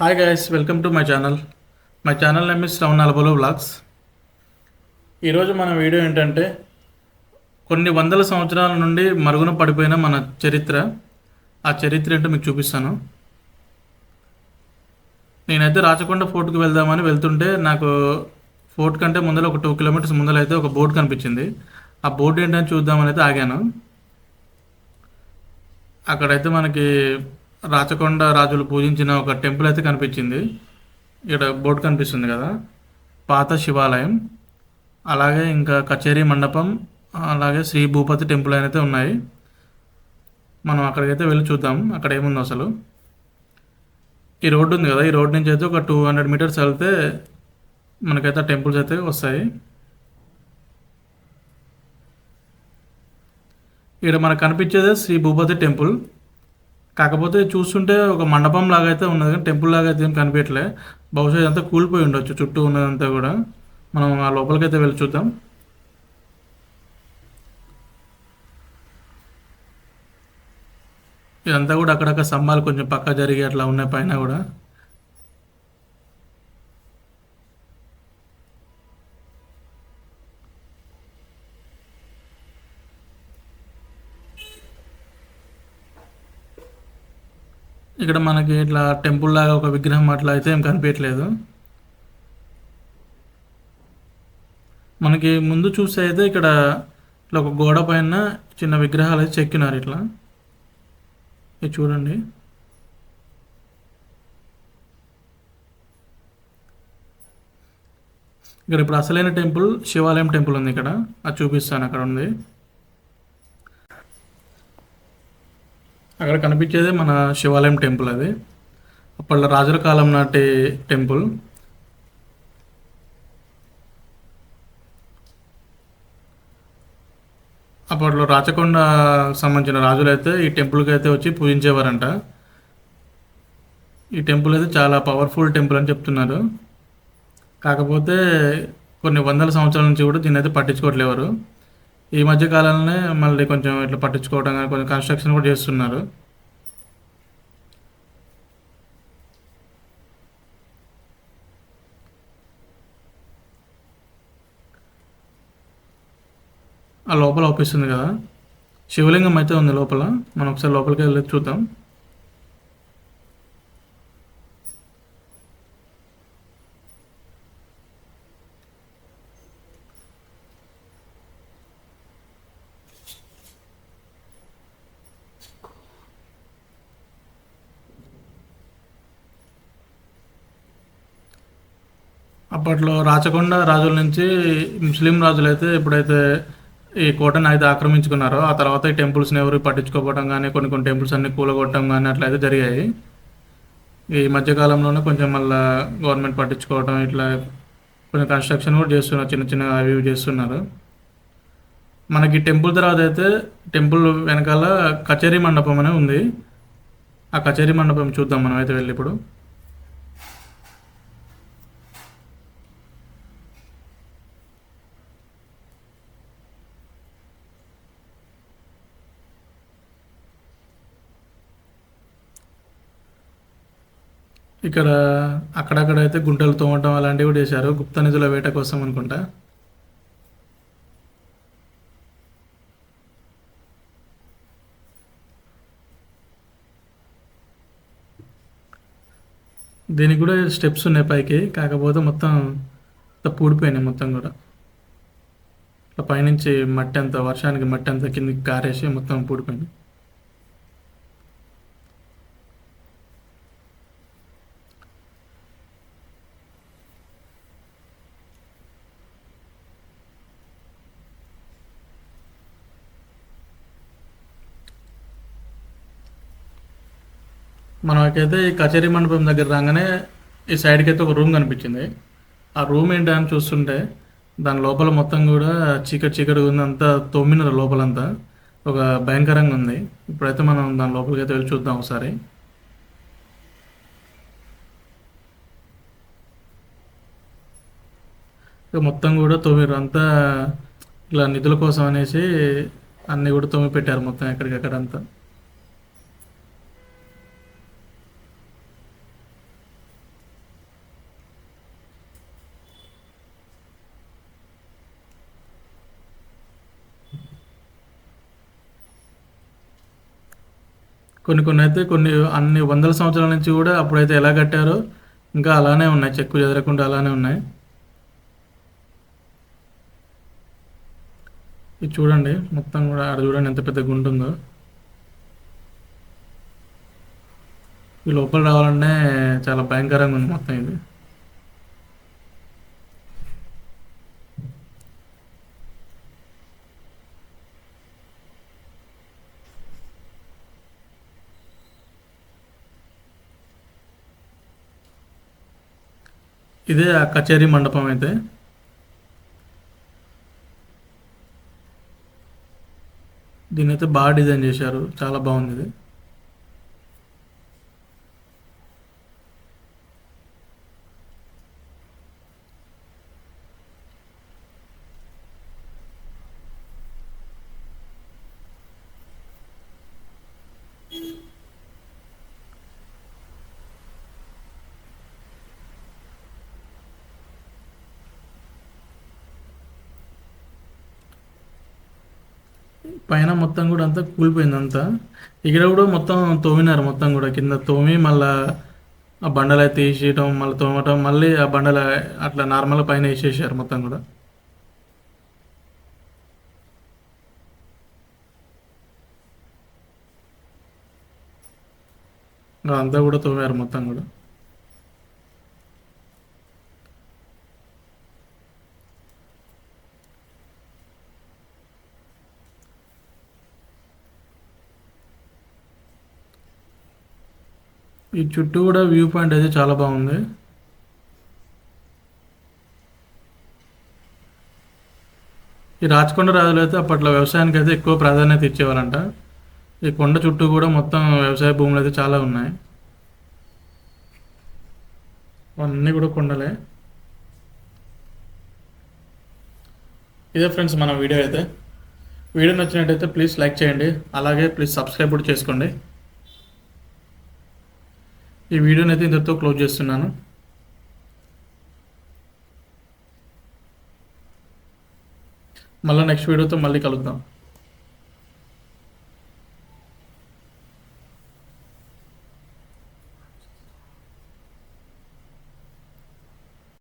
Hi guys, welcome to my channel. My channel name is Shravan అలబోలో vlogs. ఈరోజు మన video ఏంటంటే కొన్ని వందల సంవత్సరాల నుండి మరుగున పడిపోయిన మన చరిత్ర. ఆ చరిత్ర ఏంటో మీకు చూపిస్తాను. నేనైతే రాచకొండ ఫోర్ట్కి వెళ్దామని వెళ్తుంటే నాకు ఫోర్ట్ కంటే ముందర ఒక 2 కిలోమీటర్స్ ముందర అయితే ఒక బోర్డు కనిపించింది. ఆ బోర్డు ఏంటని చూద్దామని అయితే ఆగాను. అక్కడైతే మనకి రాచకొండ రాజులు పూజించిన ఒక టెంపుల్ అయితే కనిపించింది. ఇక్కడ బోర్డు కనిపిస్తుంది కదా, పాత శివాలయం, అలాగే ఇంకా కచేరీ మండపం, అలాగే శ్రీ భూపతి టెంపుల్ అయితే ఉన్నాయి. మనం అక్కడికైతే వెళ్ళి చూద్దాం అక్కడ ఏముందో అసలు. ఈ రోడ్డు ఉంది కదా, ఈ రోడ్ నుంచి అయితే ఒక 200 మీటర్స్ వెళ్తే మనకైతే టెంపుల్స్ అయితే వస్తాయి. ఇక్కడ మనకు కనిపించేది శ్రీ భూపతి టెంపుల్. కాకపోతే చూస్తుంటే ఒక మండపం లాగా అయితే ఉన్నది, కానీ టెంపుల్ లాగా అయితే ఏం కనిపించట్లే. బహుశా ఇదంతా కూలిపోయి ఉండొచ్చు, చుట్టూ ఉన్నదంతా కూడా. మనం ఆ లోపలికైతే వెళ్ళి చూద్దాం. ఇదంతా కూడా అక్కడక్కడ స్తంభాలు కొంచెం పక్క జరిగి అట్లా ఉన్నాయి పైన కూడా. ఇక్కడ మనకి ఇట్లా టెంపుల్ లాగా ఒక విగ్రహం అట్లా అయితే ఏం కనిపించట్లేదు. మనకి ముందు చూస్తే అయితే ఇక్కడ ఇట్లా ఒక గోడ పైన చిన్న విగ్రహాలు అయితే చెక్కినారు ఇట్లా. ఇది చూడండి. ఇక్కడ ఇప్పుడు అసలైన టెంపుల్ శివాలయం టెంపుల్ ఉంది ఇక్కడ, అది చూపిస్తాను. అక్కడ ఉంది, అక్కడ కనిపించేది మన శివాలయం టెంపుల్. అది అప్పట్లో రాజుల కాలం నాటి టెంపుల్. అప్పట్లో రాచకొండ సంబంధించిన రాజులు అయితే ఈ టెంపుల్కి అయితే వచ్చి పూజించేవారంట. ఈ టెంపుల్ అయితే చాలా పవర్ఫుల్ టెంపుల్ అని చెప్తున్నారు. కాకపోతే కొన్ని వందల సంవత్సరాల నుంచి కూడా దీన్ని అయితే పట్టించుకోవట్లేవారు. ఈ మధ్య కాలంలోనే మళ్ళీ కొంచెం ఇట్లా పట్టించుకోవడం కానీ కొంచెం కన్స్ట్రక్షన్ కూడా చేస్తున్నారు. ఆ లోపల అవుపిస్తుంది కదా, శివలింగం అయితే ఉంది లోపల. మనం ఒకసారి లోపలికి వెళ్ళి చూద్దాం. అప్పట్లో రాచకొండ రాజుల నుంచి ముస్లిం రాజులు అయితే ఎప్పుడైతే ఈ కోటను అయితే ఆక్రమించుకున్నారో ఆ తర్వాత ఈ టెంపుల్స్ని ఎవరు పట్టించుకోవడం కానీ కొన్ని కొన్ని టెంపుల్స్ అన్ని కూలగొట్టడం కానీ అట్లయితే జరిగాయి. ఈ మధ్యకాలంలోనే కొంచెం మళ్ళీ గవర్నమెంట్ పట్టించుకోవడం ఇట్లా కొంచెం కన్స్ట్రక్షన్ కూడా చేస్తున్నారు, చిన్న చిన్న అవి ఇవి చేస్తున్నారు. మనకి టెంపుల్ తర్వాత అయితే టెంపుల్ వెనకాల కచేరీ మండపం అనే ఉంది. ఆ కచేరీ మండపం చూద్దాం మనం అయితే వెళ్ళి ఇప్పుడు. ఇక్కడ అక్కడక్కడైతే గుంటలు తోమటం అలాంటివి కూడా చేశారు, గుప్త నిధుల వేట కోసం అనుకుంటా. దీనికి కూడా స్టెప్స్ ఉన్నాయి పైకి, కాకపోతే మొత్తం పూడిపోయినాయి మొత్తం కూడా. ఇట్లా పైనుంచి మట్టి అంతా, వర్షానికి మట్టి అంతా కిందికి కారేసి మొత్తం పూడిపోయింది. మనకైతే ఈ కచేరీ మండపం దగ్గర రాగానే ఈ సైడ్కి అయితే ఒక రూమ్ కనిపించింది. ఆ రూమ్ ఏంటి అని చూస్తుంటే దాని లోపల మొత్తం కూడా చీకటి చీకటి ఉంది, అంతా తొమ్మిదిన్నర లోపలంతా ఒక భయంకరంగా ఉంది. ఇప్పుడైతే మనం దాని లోపలికి అయితే వెళ్ళి చూద్దాం ఒకసారి. ఇక మొత్తం కూడా తొమ్మిది అంతా ఇలా నిధుల కోసం అనేసి అన్నీ కూడా తొమ్మిది పెట్టారు మొత్తం ఎక్కడికక్కడ. 。 అంతా 。 . 。 . 。 . 。 . . . . . . . . . 。 . . 。 . . 。 . . . . . 。 . . . 。 . 。 . 。 . 。 . 。 . 。 . 。 . 。 . 。 . . 。 . 。కొన్ని కొన్ని అయితే కొన్ని అన్ని వందల సంవత్సరాల నుంచి కూడా అప్పుడైతే ఎలా కట్టారో ఇంకా అలానే ఉన్నాయి, చెక్కు చెదరకుండా అలానే ఉన్నాయి. ఇది చూడండి మొత్తం కూడా, ఆడ చూడండి ఎంత పెద్ద గుంట ఉందో. ఈ లోపల రావాలంటే చాలా భయంకరంగా ఉంది మొత్తం ఇది. ఇదే ఆ కచేరీ మండపం అయితే. దీని అయితే బాగా డిజైన్ చేశారు, చాలా బాగుంది ఇది. పైన మొత్తం కూడా అంతా కూలిపోయింది అంతా. ఇక్కడ కూడా మొత్తం తోమినారు, మొత్తం కూడా కింద తోమి మళ్ళా ఆ బండలు అయితే తీసేయటం, మళ్ళీ తోమటం, మళ్ళీ ఆ బండలు అట్లా నార్మల్ పైన వేసేసారు మొత్తం కూడా. ఇంకా అంతా కూడా తోమారు మొత్తం కూడా. ఈ చుట్టూ కూడా వ్యూ పాయింట్ అయితే చాలా బాగుంది. ఈ రాచకొండ రాజులు అయితే అప్పట్లో వ్యవసాయానికి అయితే ఎక్కువ ప్రాధాన్యత ఇచ్చేవారంట. ఈ కొండ చుట్టూ కూడా మొత్తం వ్యవసాయ భూములు అయితే చాలా ఉన్నాయి, అన్నీ కూడా కొండలే. ఇదే ఫ్రెండ్స్ మన వీడియో అయితే. వీడియో నచ్చినట్టయితే ప్లీజ్ లైక్ చేయండి, అలాగే ప్లీజ్ సబ్స్క్రైబ్ కూడా చేసుకోండి. ఈ వీడియోని అయితే ఇంతటితో క్లోజ్ చేస్తున్నాను. మళ్ళీ నెక్స్ట్ వీడియోతో మళ్ళీ కలుద్దాం.